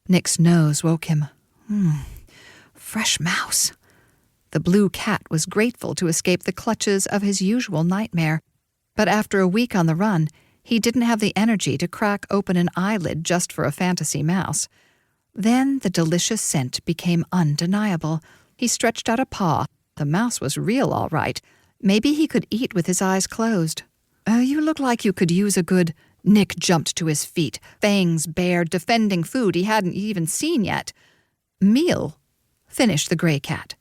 Nick's nose woke him. Fresh mouse. The blue cat was grateful to escape the clutches of his usual nightmare, but after a week on the run, he didn't have the energy to crack open an eyelid just for a fantasy mouse. Then the delicious scent became undeniable. He stretched out a paw. The mouse was real, all right. Maybe he could eat with his eyes closed. You look like you could use a good... Nick jumped to his feet, fangs bared, defending food he hadn't even seen yet. Meal, finished the gray cat.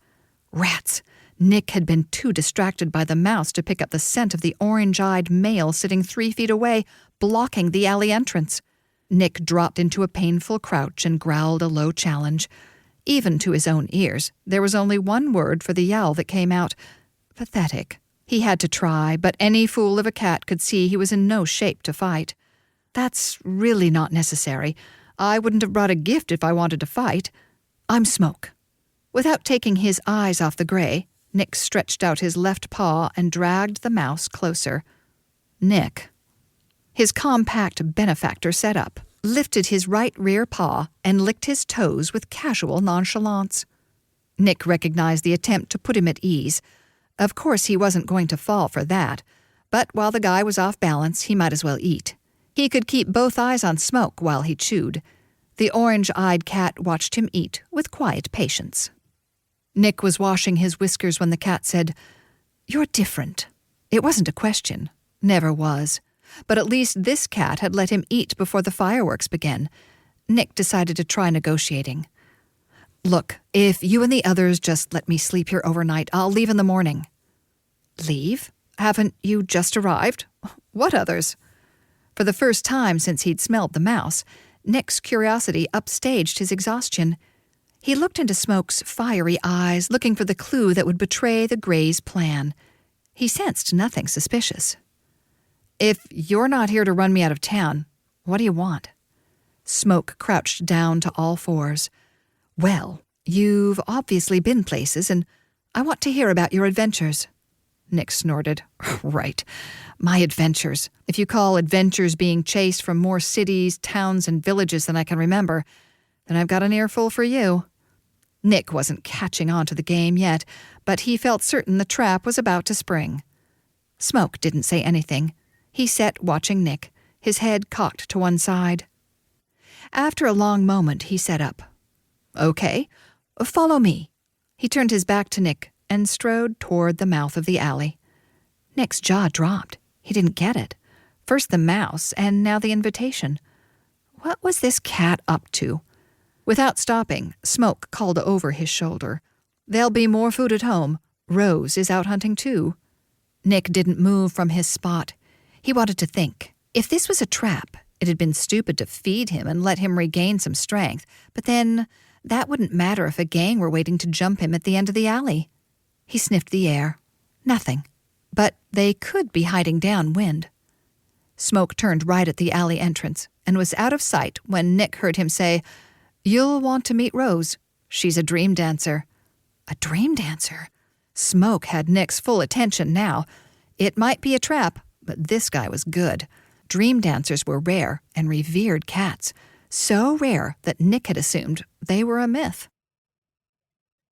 Rats! Nick had been too distracted by the mouse to pick up the scent of the orange-eyed male sitting 3 feet away, blocking the alley entrance. Nick dropped into a painful crouch and growled a low challenge. Even to his own ears, there was only one word for the yowl that came out. Pathetic. He had to try, but any fool of a cat could see he was in no shape to fight. That's really not necessary. I wouldn't have brought a gift if I wanted to fight. I'm Smoke. Without taking his eyes off the gray, Nick stretched out his left paw and dragged the mouse closer. Nick. His compact benefactor sat up, lifted his right rear paw, and licked his toes with casual nonchalance. Nick recognized the attempt to put him at ease. Of course he wasn't going to fall for that, but while the guy was off balance, he might as well eat. He could keep both eyes on Smoke while he chewed. The orange-eyed cat watched him eat with quiet patience. Nick was washing his whiskers when the cat said, "You're different." It wasn't a question. Never was. But at least this cat had let him eat before the fireworks began. Nick decided to try negotiating. "Look, if you and the others just let me sleep here overnight, I'll leave in the morning." "Leave? Haven't you just arrived? What others?" For the first time since he'd smelled the mouse, Nick's curiosity upstaged his exhaustion. He looked into Smoke's fiery eyes, looking for the clue that would betray the Gray's plan. He sensed nothing suspicious. "If you're not here to run me out of town, what do you want?" Smoke crouched down to all fours. "Well, you've obviously been places, and I want to hear about your adventures." Nick snorted. "Right. My adventures. If you call adventures being chased from more cities, towns, and villages than I can remember, then I've got an earful for you." Nick wasn't catching on to the game yet, but he felt certain the trap was about to spring. Smoke didn't say anything. He sat watching Nick, his head cocked to one side. After a long moment, he sat up. "Okay, follow me." He turned his back to Nick and strode toward the mouth of the alley. Nick's jaw dropped. He didn't get it. First the mouse, and now the invitation. What was this cat up to? Without stopping, Smoke called over his shoulder. "There'll be more food at home. Rose is out hunting too." Nick didn't move from his spot. He wanted to think. If this was a trap, it had been stupid to feed him and let him regain some strength, but then that wouldn't matter if a gang were waiting to jump him at the end of the alley. He sniffed the air. Nothing. But they could be hiding downwind. Smoke turned right at the alley entrance and was out of sight when Nick heard him say, "You'll want to meet Rose. She's a dream dancer." A dream dancer? Smoke had Nick's full attention now. It might be a trap, but this guy was good. Dream dancers were rare and revered cats. So rare that Nick had assumed they were a myth.